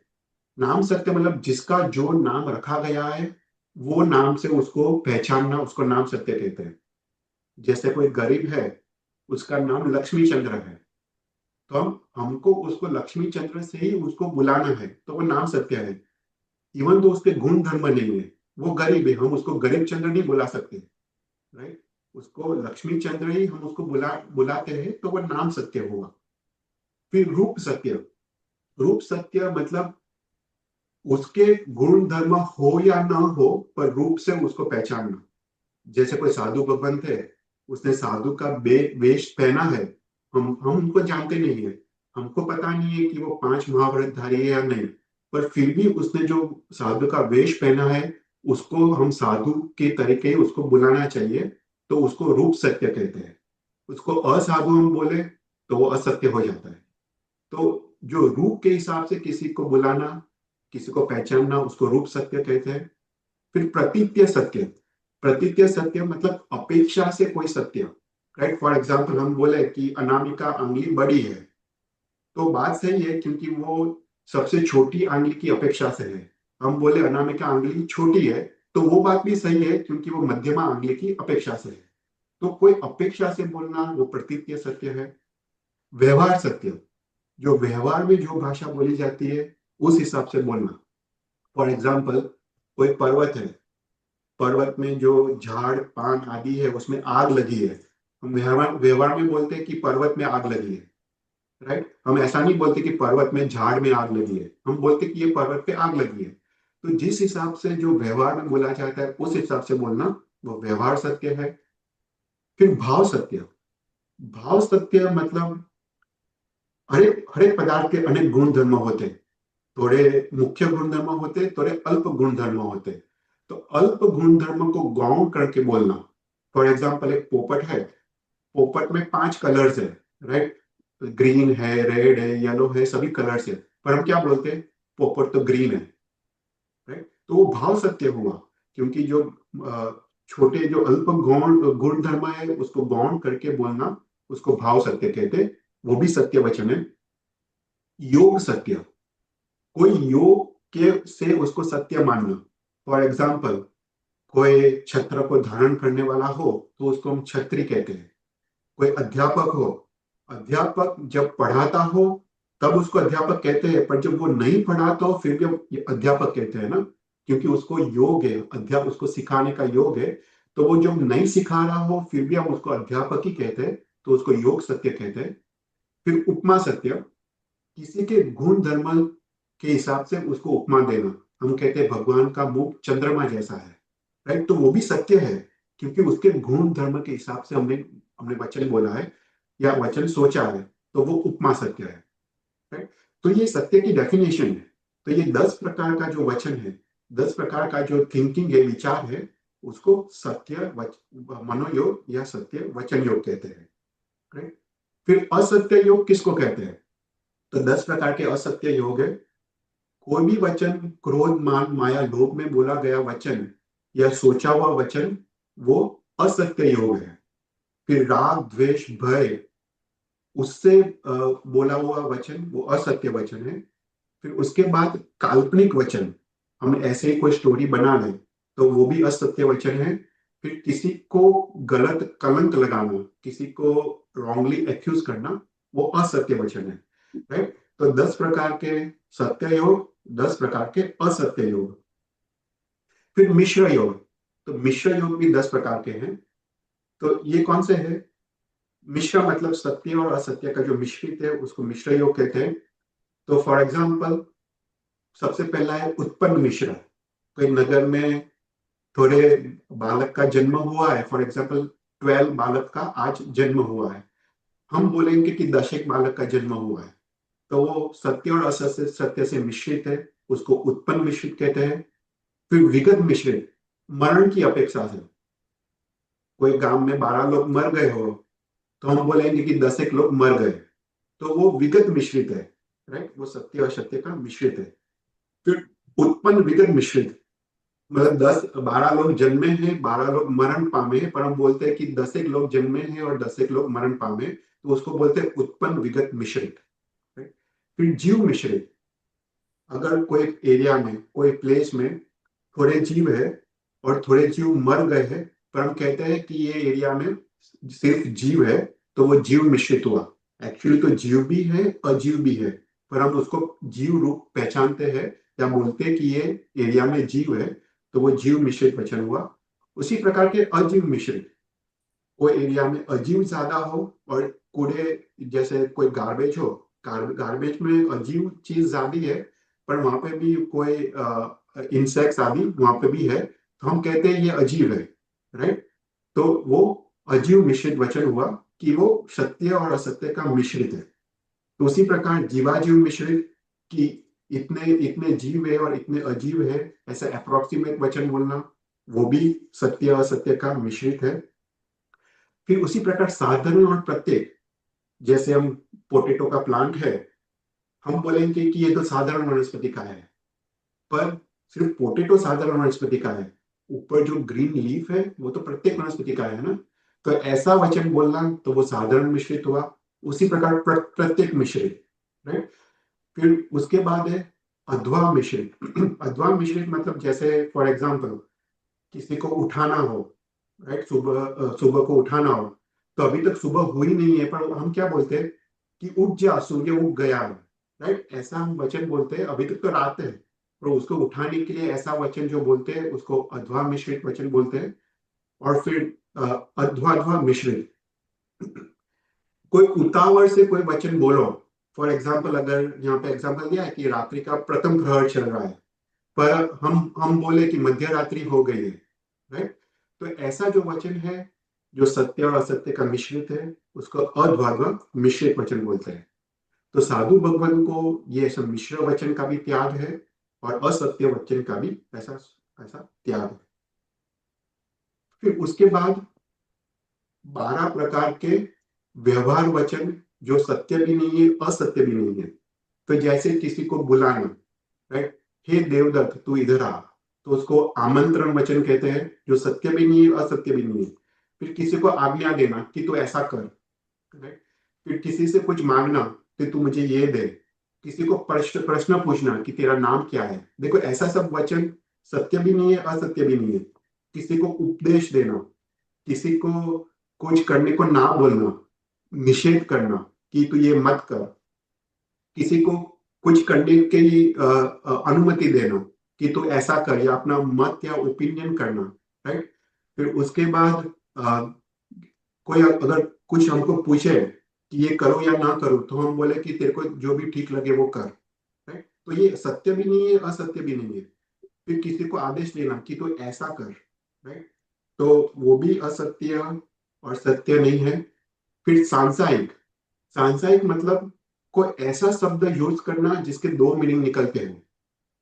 नाम सत्य मतलब जिसका जो नाम रखा गया है वो नाम से उसको पहचानना, उसको नाम सत्य कहते हैं। जैसे कोई गरीब है, उसका नाम लक्ष्मी चंद्र है, तो हमको उसको लक्ष्मी चंद्र से ही उसको बुलाना है, तो वो नाम सत्य है। इवन तो उसके गुण धर्म नहीं है, वो गरीब है, हम उसको गरीब चंद्र नहीं बुला सकते। राइट। उसको लक्ष्मी चंद्र ही हम उसको बुलाते हैं, तो वो नाम सत्य होगा। फिर रूप सत्य। रूप सत्य मतलब उसके गुण धर्म हो या ना हो, पर रूप से उसको पहचानना। जैसे कोई साधु भगवंत है, उसने साधु का वेश पहना है, हम उनको जानते नहीं है, हमको पता नहीं है कि वो 5 महाव्रत धारी है या नहीं, पर फिर भी उसने जो साधु का वेश पहना है उसको हम साधु के तरीके उसको बुलाना चाहिए, तो उसको रूप सत्य कहते हैं। उसको असाधु हम बोले तो वो असत्य हो जाता है। तो जो रूप के हिसाब से किसी को बुलाना, किसी को पहचानना, उसको रूप सत्य कहते हैं। फिर प्रतीत्य सत्य। प्रतीत्य सत्य मतलब अपेक्षा से कोई सत्य। राइट। फॉर एग्जाम्पल, हम बोले कि अनामिका अंगुली बड़ी है, तो बात सही है क्योंकि वो सबसे छोटी आंगली की अपेक्षा से है। हम बोले अनामिका आंगली छोटी है, तो वो बात भी सही है क्योंकि वो मध्यमा आंगली की अपेक्षा से है। तो कोई अपेक्षा से बोलना वो प्रतीत्य सत्य है। व्यवहार सत्य, जो व्यवहार में जो भाषा बोली जाती है उस हिसाब से बोलना। फॉर एग्जाम्पल, कोई पर्वत है, पर्वत में जो झाड़ पान आदि है उसमें आग लगी है, हम व्यवहार व्यवहार में बोलते हैं कि पर्वत में आग लगी है। राइट। हम ऐसा नहीं बोलते कि पर्वत में झाड़ में आग लगी है, हम बोलते कि ये पर्वत पे आग लगी है। तो जिस हिसाब से जो व्यवहार में बोला जाता है उस हिसाब से बोलना वो व्यवहार सत्य है। फिर भाव सत्य। भाव सत्य मतलब हरेक हरेक पदार्थ के अनेक गुण धर्म होते हैं। थोड़े मुख्य गुणधर्म होते, थोड़े अल्प गुणधर्म होते। तो अल्प गुणधर्म को गौण करके बोलना। फॉर एग्जाम्पल, एक पोपट है, पोपट में 5 कलर्स है। राइट। ग्रीन है, रेड है, येलो है, सभी कलर्स है, पर हम क्या बोलते हैं, पोपट तो ग्रीन है। राइट। तो वो भाव सत्य हुआ, क्योंकि जो छोटे जो अल्प गौण गुण धर्म है उसको गौण करके बोलना, उसको भाव सत्य कहते, वो भी सत्य वचन है। योग सत्य, कोई योग के से उसको सत्य मानना। फॉर एग्जाम्पल, कोई छत्र को धारण करने वाला हो तो उसको हम छत्री कहते हैं। कोई अध्यापक हो, अध्यापक जब पढ़ाता हो तब उसको अध्यापक कहते हैं, पर जब वो नहीं पढ़ाता हो फिर भी हम ये अध्यापक कहते हैं ना, क्योंकि उसको योग है, अध्यापक उसको सिखाने का योग है। तो वो जब नहीं सिखा रहा हो फिर भी हम उसको अध्यापक ही कहते हैं, तो उसको योग सत्य कहते हैं। फिर उपमा सत्य, किसी के गुण धर्म के हिसाब से उसको उपमा देना। हम कहते हैं भगवान का मुख चंद्रमा जैसा है, राइट, तो वो भी सत्य है, क्योंकि उसके गुण धर्म के हिसाब से हमने हमने वचन बोला है या वचन सोचा है, तो वो उपमा सत्य है, राइट। तो ये सत्य की डेफिनेशन है। तो ये 10 प्रकार का जो वचन है, 10 प्रकार का जो थिंकिंग है, विचार है, उसको सत्य मनोयोग या सत्य वचन योग कहते हैं, राइट। फिर असत्य योग किसको कहते हैं? तो 10 प्रकार के असत्य योग है। कोई भी वचन क्रोध मान माया लोभ में बोला गया वचन या सोचा हुआ वचन, वो असत्य योग है। फिर राग द्वेष भय, उससे बोला हुआ वचन वो असत्य वचन है। फिर उसके बाद काल्पनिक वचन, हम ऐसे ही कोई स्टोरी बना लें तो वो भी असत्य वचन है। फिर किसी को गलत कलंक लगाना, किसी को रॉन्गली एक्यूज करना, वो असत्य वचन है, राइट। तो 10 प्रकार के सत्य योग, 10 प्रकार के असत्य योग। फिर मिश्र योग, तो मिश्र योग भी 10 प्रकार के हैं। तो ये कौन से हैं? मिश्र मतलब सत्य और असत्य का जो मिश्रित है उसको मिश्र योग कहते हैं। तो फॉर एग्जाम्पल, सबसे पहला है उत्पन्न मिश्र। कोई नगर में थोड़े बालक का जन्म हुआ है, फॉर एग्जाम्पल 12 बालक का आज जन्म हुआ है, हम बोलेंगे कि 10 बालक का जन्म हुआ है, तो वो सत्य और असत्य सत्य से मिश्रित है, उसको उत्पन्न मिश्रित कहते हैं। फिर विगत मिश्रित, मरण की अपेक्षा से, कोई गांव में 12 लोग मर गए हो तो हम बोलेंगे कि 10 एक लोग मर गए, तो वो विगत मिश्रित है, राइट, वो सत्य और सत्य का मिश्रित है। फिर उत्पन्न विगत मिश्रित, मतलब 10 12 लोग जन्मे हैं, 12 लोग मरण पामे हैं, पर हम बोलते हैं कि 10 एक लोग जन्मे हैं और 10 एक लोग मरण पामे, तो उसको बोलते हैं उत्पन्न विगत मिश्रित, right? फिर जीव मिश्रित, अगर कोई एरिया में कोई प्लेस में थोड़े जीव है और थोड़े जीव मर गए हैं, पर हम कहते हैं कि ये एरिया में सिर्फ जीव है, तो वो जीव मिश्रित हुआ। एक्चुअली तो जीव भी है अजीव भी है, पर हम उसको जीव रूप पहचानते हैं या बोलते हैं कि ये एरिया में जीव है, तो वो जीव मिश्रित वचन हुआ। उसी प्रकार के अजीव मिश्रित, कोई एरिया में अजीव ज्यादा हो और कूड़े, जैसे कोई गार्बेज हो, गार्बेज में अजीव चीज ज्यादा है, पर वहां पे भी कोई इंसेक्ट्स आदि वहां पे भी है, तो हम कहते हैं ये अजीव है, राइट। तो वो अजीव मिश्रित वचन हुआ कि वो सत्य और असत्य का मिश्रित है। तो उसी प्रकार जीवाजीव मिश्रित, कि इतने इतने जीव है और इतने अजीव है, ऐसा अप्रोक्सीमेट वचन बोलना, वो भी सत्य असत्य का मिश्रित है। फिर उसी प्रकार साधारण और प्रत्येक, जैसे हम पोटेटो का प्लांट है, हम बोलेंगे कि ये तो साधारण वनस्पति का है, पर सिर्फ पोटेटो साधारण वनस्पति का है, ऊपर जो ग्रीन लीफ है वो तो प्रत्येक वनस्पति का है ना। तो ऐसा वचन बोलना तो वो साधारण मिश्रित हुआ। उसी प्रकार प्रत्येक मिश्रित, राइट। फिर उसके बाद है अध्वा मिश्रित। अध्वा मिश्रित मतलब जैसे फॉर एग्जाम्पल, किसी को उठाना हो, राइट, सुबह सुबह को उठाना हो, तो अभी तक सुबह हुई नहीं है, पर हम क्या बोलते हैं कि उठ जा सूर्य उग गया है, राइट, ऐसा हम वचन बोलते हैं। अभी तक तो रात है, पर उसको उठाने के लिए ऐसा वचन जो बोलते हैं उसको अध्वा मिश्रित वचन बोलते हैं। और फिर अध्वा मिश्रित, कोई उतावल से कोई वचन बोलो। फॉर एग्जाम्पल, अगर यहाँ पे एग्जाम्पल दिया है कि रात्रि का प्रथम प्रहर चल रहा है, पर हम बोले कि मध्य रात्रि हो गई है, राइट। तो ऐसा जो वचन है जो सत्य और असत्य का मिश्रित है, उसको अद्वाद्वा मिश्रित वचन बोलते हैं। तो साधु भगवान को ये सब मिश्र वचन का भी त्याग है और असत्य वचन का भी ऐसा ऐसा त्याग है। फिर उसके बाद 12 प्रकार के व्यवहार वचन, जो सत्य भी नहीं है असत्य भी नहीं है। तो जैसे किसी को बुलाना, राइट, हे देवदत्त तू इधर आ, तो उसको आमंत्रण वचन कहते हैं, जो सत्य भी नहीं है असत्य भी नहीं है। फिर किसी को आज्ञा देना कि तू ऐसा कर, राइट। फिर किसी से कुछ मांगना कि तू मुझे ये दे, किसी को प्रश्न प्रश्न पूछना कि तेरा नाम क्या है, देखो ऐसा सब वचन सत्य भी नहीं है, असत्य भी नहीं है। किसी को उपदेश देना, किसी को कुछ करने को ना बोलना, निषेध करना कि तू ये मत कर, किसी को कुछ करने की अनुमति देना कि तू ऐसा कर, या अपना मत या ओपिनियन करना, राइट। फिर उसके बाद कोई अगर कुछ हमको पूछे कि ये करो या ना करो, तो हम बोले कि तेरे को जो भी ठीक लगे वो कर, राइट। तो ये सत्य भी नहीं है, असत्य भी नहीं है। फिर किसी को आदेश देना कि तू ऐसा कर, राइट, तो वो भी असत्य और सत्य नहीं है। फिर सांसारिक, सांसारिक मतलब कोई ऐसा शब्द यूज करना जिसके दो मीनिंग निकलते हैं।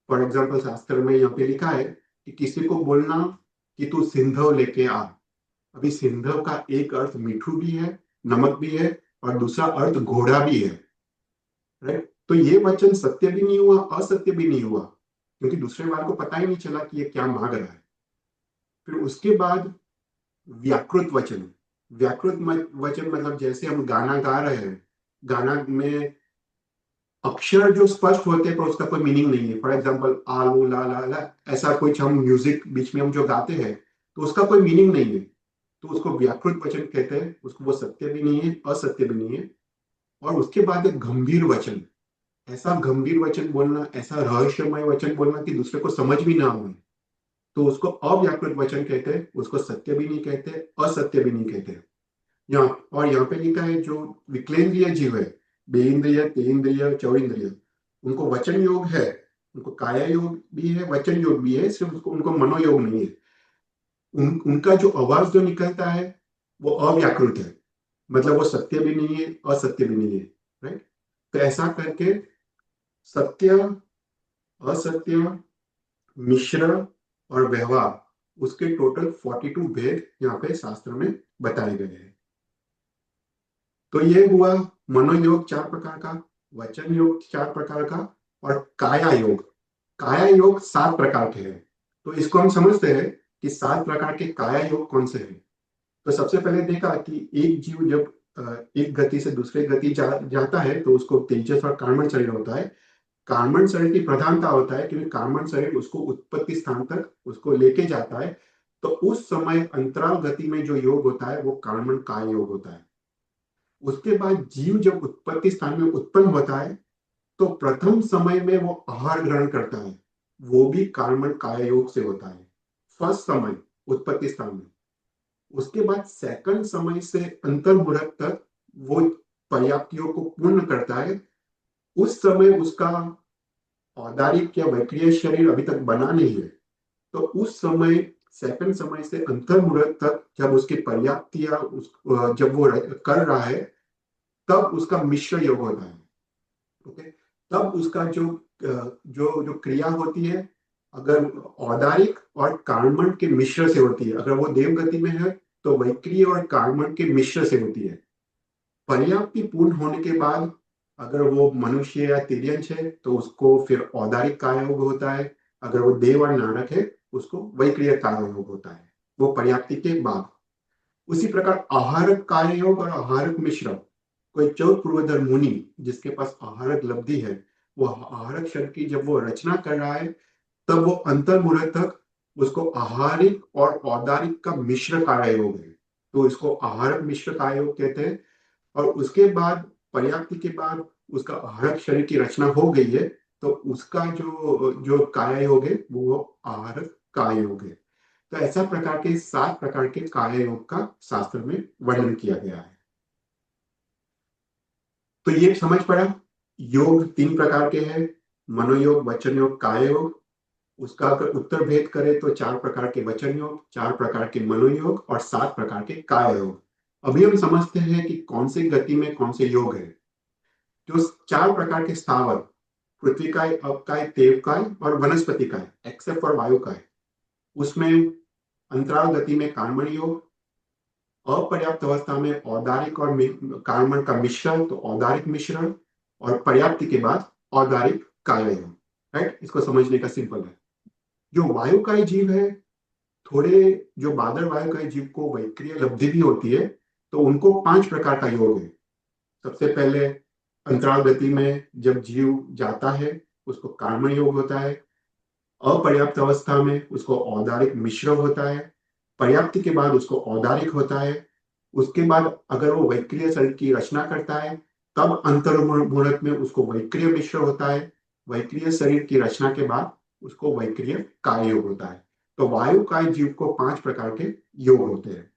फॉर एग्जाम्पल शास्त्र में यहाँ पे लिखा है कि किसी को बोलना कि तू सिंधव लेके आ। अभी सिंधव का एक अर्थ मिठू भी है, नमक भी है, और दूसरा अर्थ घोड़ा भी है, राइट। तो ये वचन सत्य भी नहीं हुआ, असत्य भी नहीं हुआ, क्योंकि दूसरे वाले को पता ही नहीं चला कि ये क्या मांग रहा है। फिर उसके बाद व्याकृत वचन। वचन मतलब जैसे हम गाना गा रहे हैं, गाना में अक्षर जो स्पष्ट होते हैं पर उसका कोई मीनिंग नहीं है। फॉर एग्जाम्पल आलू ला ला ला, ऐसा कुछ हम म्यूजिक बीच में हम जो गाते हैं तो उसका कोई मीनिंग नहीं है, तो उसको व्याकृत वचन कहते हैं। उसको वो सत्य भी नहीं है, असत्य भी नहीं है। और उसके बाद एक गंभीर वचन, ऐसा गंभीर वचन बोलना, ऐसा रहस्यमय वचन बोलना कि दूसरे को समझ भी ना आए, तो उसको अव्याकृत वचन कहते हैं। उसको सत्य भी नहीं कहते, असत्य भी नहीं कहते। यहाँ और यहाँ पे लिखा है जो विक्लेंद्रिय जीव है, बेइंद्रिय तेन्द्रिय चौइंद्रिय, उनको वचन योग है। उनको काया योग भी है, वचन योग भी है, सिर्फ उसको उनको मनोयोग नहीं है। उनका जो आवाज जो निकलता है वो अव्याकृत है, मतलब वो सत्य भी नहीं है, असत्य भी नहीं है, राइट। तो ऐसा करके सत्य, असत्य, मिश्र और व्यवहार, उसके टोटल 42 भेद यहाँ पे शास्त्र में बताए गए हैं। तो ये हुआ मनोयोग 4 प्रकार का, वचन योग 4 प्रकार का, और काया योग। काया योग 7 प्रकार के हैं। तो इसको हम समझते हैं कि 7 प्रकार के काया योग कौन से हैं। तो सबसे पहले देखा कि एक जीव जब एक गति से दूसरे गति जाता है तो उसको तेजस और कार्बन शरीर होता है। कार्बन शरीर की प्रधानता होता है क्योंकि कार्बन शरीर उसको उत्पत्ति स्थान तक उसको लेके जाता है। तो उस समय अंतराल गति में जो योग होता है वो कार्बन काय योग होता है। उसके बाद जीव जब उत्पत्ति स्थान में उत्पन्न होता है तो प्रथम समय में वो आहार ग्रहण करता है, वो भी कार्बन काय योग से होता है, फर्स्ट समय उत्पत्ति स्थान में। उसके बाद सेकंड समय से अंतर मुहूर्त तक वो पर्याप्तियों को पूर्ण करता है। उस समय उसका औदारिक या वैक्रिय शरीर अभी तक बना नहीं है। तो उस समय सेकंड समय से अंतर मुहूर्त तक जब उसकी पर्याप्तियां जब वो कर रहा है तब उसका मिश्र योग होता है। ओके, तब उसका जो जो जो क्रिया होती है, अगर औदारिक और कार्बन के मिश्र से होती है, अगर वो देव गति में है तो वैक्रिय और कार्बन के मिश्र से होती है। पर्याप्ति पूर्ण होने के बाद अगर वो मनुष्य या तिर्यंश है तो उसको फिर औदारिक कायायोग होता है। अगर वो देव और नारक है उसको वैक्रिय कायायोग होता है, वो पर्याप्ति के बाद। उसी प्रकार आहारक कार्ययोग और आहारक मिश्र, कोई चौथ पूर्वधर मुनि जिसके पास आहारक लब्धि है, वो आहारक शब्द की जब वो रचना कर रहा है तब वो अंतर मुहूर्त तक उसको आहारिक और औदारिक का मिश्र कार्ययोग है, तो इसको आहारक मिश्र कार्ययोग कहते हैं। और उसके बाद पर्याप्ति के बाद उसका आहारक शरीर की रचना हो गई है तो उसका जो जो काया योग है वो आहारक काय योग है। तो ऐसा प्रकार के 7 प्रकार के काया योग का शास्त्र में वर्णन किया गया है। तो ये समझ पड़ा, योग 3 प्रकार के हैं, मनोयोग, वचन योग, काय योग। उसका अगर उत्तर भेद करें तो 4 प्रकार के वचन योग, 4 प्रकार के मनोयोग और 7 प्रकार के काय योग। अभी हम समझते हैं कि कौन सी गति में कौन से योग है। जो 4 प्रकार के स्थावर, पृथ्वी काय, अवकाय, तेवकाय और वनस्पति काय, एक्सेप्ट फॉर वायु काय, उसमें अंतराल गति में कार्बन योग, अपर्याप्त अवस्था में औदारिक और कार्बन का मिश्रण तो औदारिक मिश्रण, और पर्याप्ति के बाद औदारिक काय योग, राइट। इसको समझने का सिंपल है। जो वायुकाय जीव है, थोड़े जो बादल वायुकाय जीव को वैक्रिय लब्धि भी होती है तो उनको 5 प्रकार का योग है। सबसे पहले अंतराल गति में जब जीव जाता है उसको कार्बन योग होता है। अपर्याप्त अवस्था में उसको औदारिक मिश्र होता है। पर्याप्ति के बाद उसको औदारिक होता है। उसके बाद अगर वो वैक्रिय शरीर की रचना करता है तब अंतर्मुहूर्त में उसको वैक्रिय मिश्र होता है। वैक्रिय शरीर की रचना के बाद उसको वैक्रिय काय योग होता है। तो वायु काय जीव को 5 प्रकार के योग होते हैं।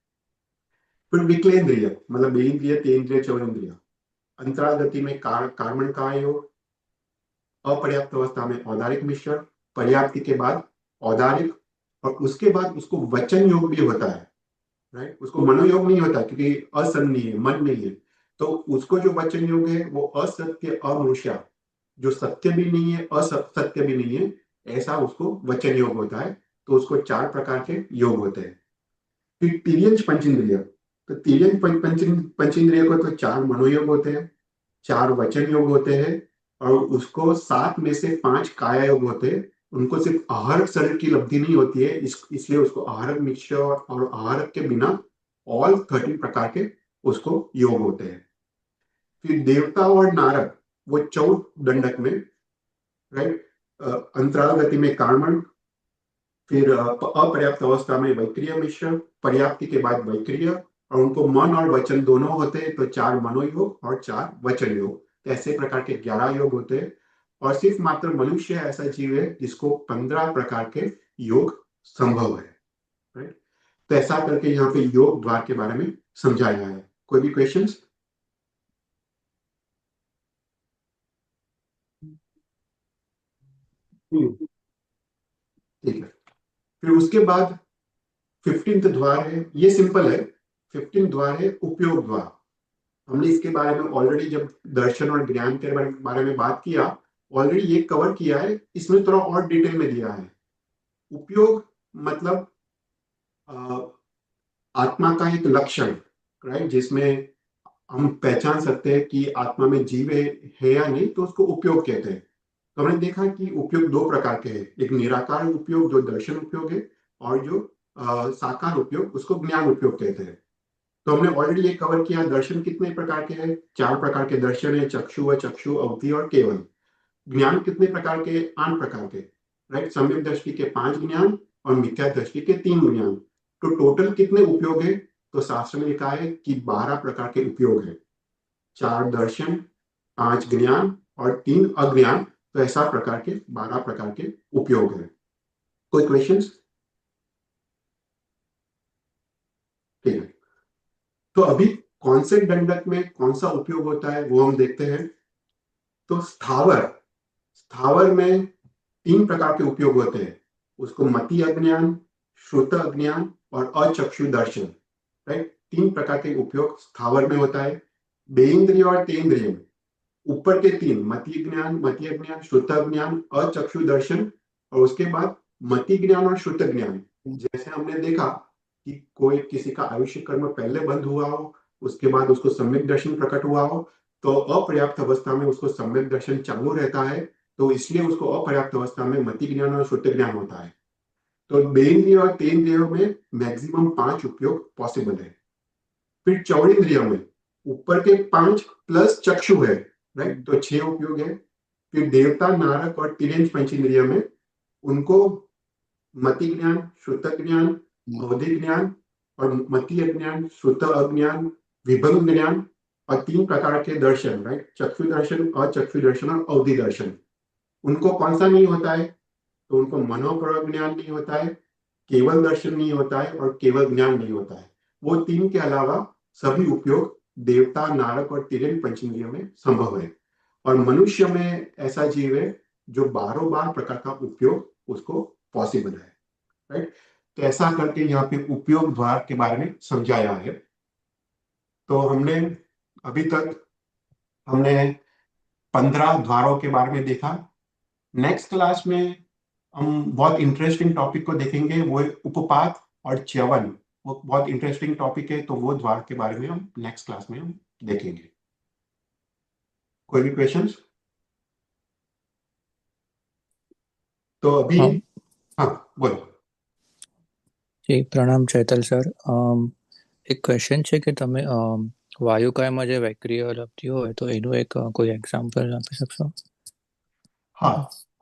फिर विकलेंद्रिय मतलब बेंद्रिय, तेंद्रिय, चौरेंद्रिय। अंतराल गति में कार्बन काय योग। अपर्याप्त अवस्था में औदारिक मिश्रण। पर्याप्ति के बाद औदारिक। और उसके बाद उसको वचन योग भी होता है। राइट, उसको मनोयोग नहीं होता क्योंकि असन्नी है, मन नहीं है। तो उसको जो वचन योग है वो असत्य अमनुष्य, जो सत्य भी नहीं है असत्य भी नहीं है, ऐसा उसको वचन योग होता है। तो उसको 4 प्रकार के योग होते हैं। फिर तिर्यंच पंचेंद्रिय। तो तिर्यंच पंचेंद्रिय को तो 4 मनोयोग होते हैं, 4 वचन योग होते हैं। और उसको 7 में से 5 काया योग होते हैं। उनको सिर्फ आहारक शरीर की लब्धि नहीं होती है, इसलिए उसको आहारक मिश्र और आहारक के बिना ऑल 13 प्रकार के उसको योग होते हैं। फिर देवता और नारद वो 14 दंडक में। राइट, अंतराल गति में कार्मण। फिर अपर्याप्त अवस्था में वैक्रिय मिश्र। पर्याप्ति के बाद वैक्रिय। और उनको मन और वचन दोनों होते हैं, तो 4 मनोयोग और 4 वचन योग। तो ऐसे प्रकार के 11 योग होते हैं। और सिर्फ मात्र मनुष्य ऐसा जीव है जिसको 15 प्रकार के योग संभव है। राइट, तो ऐसा करके यहाँ पे योग द्वार के बारे में समझाया है। कोई भी क्वेश्चंस? ठीक है। फिर उसके बाद 15th द्वार है, ये सिंपल है। 15th द्वार है उपयोग द्वार। हमने इसके बारे में ऑलरेडी जब दर्शन और ज्ञान के बारे में बात किया, ऑलरेडी ये कवर किया है। इसमें थोड़ा और डिटेल में दिया है। उपयोग मतलब आत्मा का एक लक्षण, राइट, जिसमें हम पहचान सकते हैं कि आत्मा में जीव है या नहीं, तो उसको उपयोग कहते हैं। तो हमने देखा कि उपयोग 2 प्रकार के हैं, एक निराकार उपयोग जो दर्शन उपयोग है, और जो साकार उपयोग उसको ज्ञान उपयोग कहते हैं। तो हमने ऑलरेडी ये कवर किया, दर्शन कितने प्रकार के हैं? 4 प्रकार के दर्शन है, चक्षु, अचक्षु, अवधि और केवल। ज्ञान कितने प्रकार के? 8 प्रकार के। राइट, सम्यक दृष्टि के 5 ज्ञान और मिथ्या दृष्टि के 3 ज्ञान। तो टोटल कितने उपयोग है? तो शास्त्र में लिखा है कि 12 प्रकार के उपयोग है। 4 दर्शन, 5 ज्ञान और 3 अज्ञान। तो ऐसा प्रकार के 12 प्रकार के उपयोग है। कोई क्वेश्चंस? ठीक है। तो अभी कौन से दंडक में कौन सा उपयोग होता है वो हम देखते हैं। तो स्थावर, स्थावर में 3 प्रकार के उपयोग होते हैं। उसको मति अज्ञान, श्रुत अज्ञान और अचक्षु दर्शन। राइट, 3 प्रकार के उपयोग स्थावर में होता है। बेइंद्रिय और तेंद्रिय में ऊपर के 3 मति ज्ञान, मति अज्ञान, श्रुत ज्ञान, अचक्षु दर्शन। और उसके बाद मति ज्ञान और श्रुत ज्ञान, जैसे हमने देखा कि कोई किसी का आयुष्य कर्म पहले बंद हुआ हो, उसके बाद उसको सम्यक दर्शन प्रकट हुआ हो, तो अपर्याप्त अवस्था में उसको सम्यक दर्शन चालू रहता है। तो इसलिए उसको अपर्याप्त अवस्था में मति ज्ञान और श्रुत ज्ञान होता है। तो बेन्द्रिय और तेन्द्रियों में मैक्सिमम 5 उपयोग पॉसिबल है। फिर चौड़ेन्द्रियों में ऊपर के 5 प्लस चक्षु है। राइट, तो 6 उपयोग है। फिर देवता, नारक और तिर्यंच पंचेंद्रिय में उनको मति ज्ञान, श्रुत ज्ञान, अवधि ज्ञान और मति अज्ञान, श्रुत अज्ञान, विभंग ज्ञान और 3 प्रकार के दर्शन, राइट, चक्षु दर्शन, अचक्षु दर्शन और अवधि दर्शन। उनको कौन सा नहीं होता है? तो उनको मनोपर ज्ञान नहीं होता है, केवल दर्शन नहीं होता है और केवल ज्ञान नहीं होता है। वो 3 के अलावा सभी उपयोग देवता, नारक और तिर्यंच पंचेंद्रियों में संभव है। और मनुष्य में ऐसा जीव है जो 12 प्रकार का उपयोग उसको पॉसिबल है। राइट, तो ऐसा करके यहाँ पे उपयोग द्वार के बारे में समझाया है। तो हमने अभी तक हमने 15 द्वारों के बारे में देखा। नेक्स्ट क्लास में हम बहुत इंटरेस्टिंग टॉपिक को देखेंगे, वो है उपपात और च्यवन। वो बहुत इंटरेस्टिंग टॉपिक है, तो वो द्वार के बारे में हम नेक्स्ट क्लास में हम देखेंगे। कोई भी क्वेश्चंस? तो अभी हाँ हाँ, बोलो। जी, પ્રણામ ચૈતલ સર. એક ક્વેશ્ચન છે કે તમે વાયુકાયમાં જે વૈક્રિય લબ્ધિ હોય તો એનું એક કોઈ એક્ઝામ્પલ આપી શકશો? हाँ,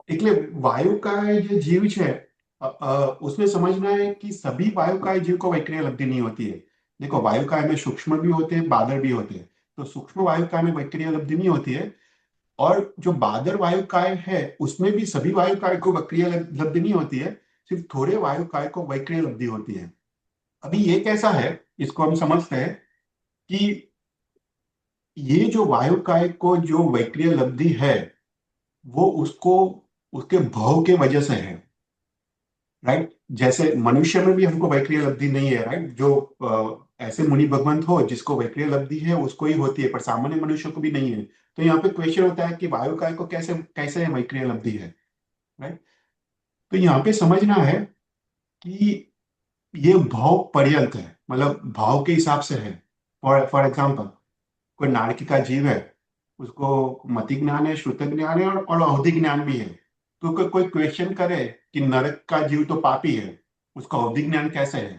એટલે वायुकाय जो जीव है उसमें समझना है कि सभी वायुकाय जीव को वैक्रिय लब्धि नहीं होती है। देखो, वायुकाय में सूक्ष्म भी होते हैं, बादर भी होते हैं। तो सूक्ष्म वायुकाय में वैक्रिय लब्धि नहीं होती है, और जो बादर वायुकाय है उसमें भी सभी वायुकाय को वक्रीय लब्धि नहीं होती है। सिर्फ थोड़े वायुकाय को वक्रीय लब्धि होती है। अभी ये कैसा है, इसको हम समझते हैं कि ये जो वायुकाय को जो वक्रीय लब्धि है वो उसको उसके भाव के वजह से है। राइट, जैसे मनुष्य में भी हमको वैक्रिय लब्धि नहीं है। राइट, जो ऐसे मुनि भगवंत हो जिसको वैक्रिय लब्धि है उसको ही होती है, पर सामान्य मनुष्य को भी नहीं है। तो यहाँ पे क्वेश्चन होता है कि वायुकाय को कैसे कैसे वैक्रिय लब्धि है। राइट, तो यहाँ पे समझना है कि ये भाव पर्यंत है, मतलब भाव के हिसाब से है। फॉर एग्जाम्पल, कोई नारकी का जीव है, उसको मति ज्ञान है, श्रुत ज्ञान है, और अवधि ज्ञान भी है। तो कोई क्वेश्चन करे कि नरक का जीव तो पापी है, उसका अवधि ज्ञान कैसे है?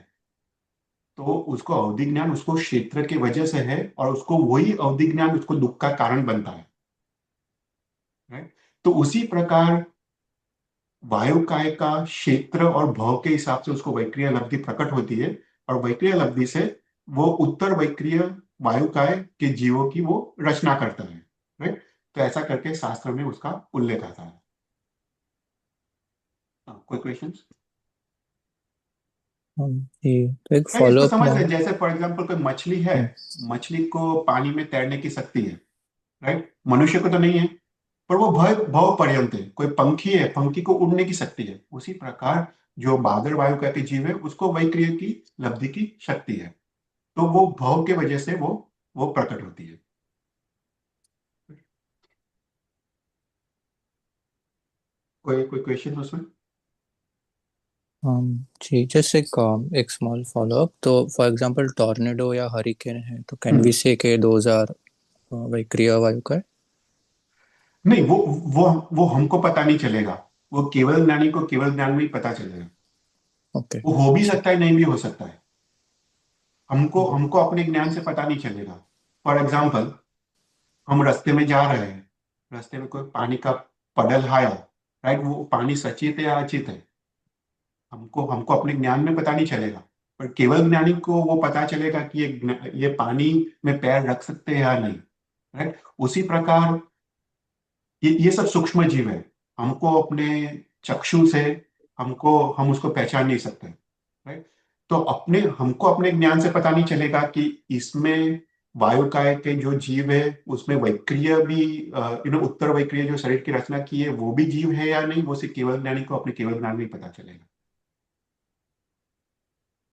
तो उसको अवधि ज्ञान उसको क्षेत्र की वजह से है, और उसको वही अवधि ज्ञान उसको दुख का कारण बनता है। राइट, तो उसी प्रकार वायुकाय का क्षेत्र और भाव के हिसाब से उसको वैक्रिय लब्धि प्रकट होती है, और वैक्रिय लब्धि से वो उत्तर वैक्रिय वायुकाय के जीवों की वो रचना करता है। राइट, तो ऐसा करके शास्त्र में उसका उल्लेख आता है। कोई क्वेश्चंस? ये तो एक राइट, इसको फॉलोअप समझ रहे में। हैं? जैसे फॉर एग्जाम्पल कोई मछली है, हम्म, मछली को पानी में तैरने की शक्ति है। राइट, मनुष्य को तो नहीं है, पर वो भव भव पर्यंत है। कोई पंखी है, पंखी को उड़ने की शक्ति है। उसी प्रकार जो बादल वायु का के जीव है उसको वैक्रिय की लब्धि की शक्ति है। तो वो भव के वजह से वो प्रकट होती है। कोई क्वेश्चन उसमें? जी जस्ट एक स्मॉल फॉलोअप। तो फॉर एग्जांपल टॉर्नेडो या हरिकेन है तो कैन वी हम्म, से के दोज आर वैक्रिय वायुकाय? नहीं, वो हमको पता नहीं चलेगा। वो केवल ज्ञानी को केवल ज्ञान में ही पता चलेगा। ओके। वो हो भी ठीक। सकता है, नहीं भी हो सकता है। हमको हम्म, हमको अपने ज्ञान से पता नहीं चलेगा। फॉर एग्जाम्पल, हम रास्ते में जा रहे हैं, रास्ते में कोई पानी का पडल आया। राइट, वो पानी सचित है या अचित है, हमको हमको अपने ज्ञान में पता नहीं चलेगा। पर केवल ज्ञानी को वो पता चलेगा कि ये पानी में पैर रख सकते हैं या नहीं। राइट, उसी प्रकार ये सब सूक्ष्म जीव है। हमको अपने चक्षु से हम उसको पहचान नहीं सकते। राइट, तो हमको अपने ज्ञान से पता नहीं चलेगा कि इसमें वायुकाय के जो जीव है उसमें वैक्रिय भी, उत्तर वैक्रिय जो शरीर की रचना की है वो भी जीव है या नहीं। वो सिर्फ केवल ज्ञानी को अपने केवल ज्ञान में ही पता चलेगा।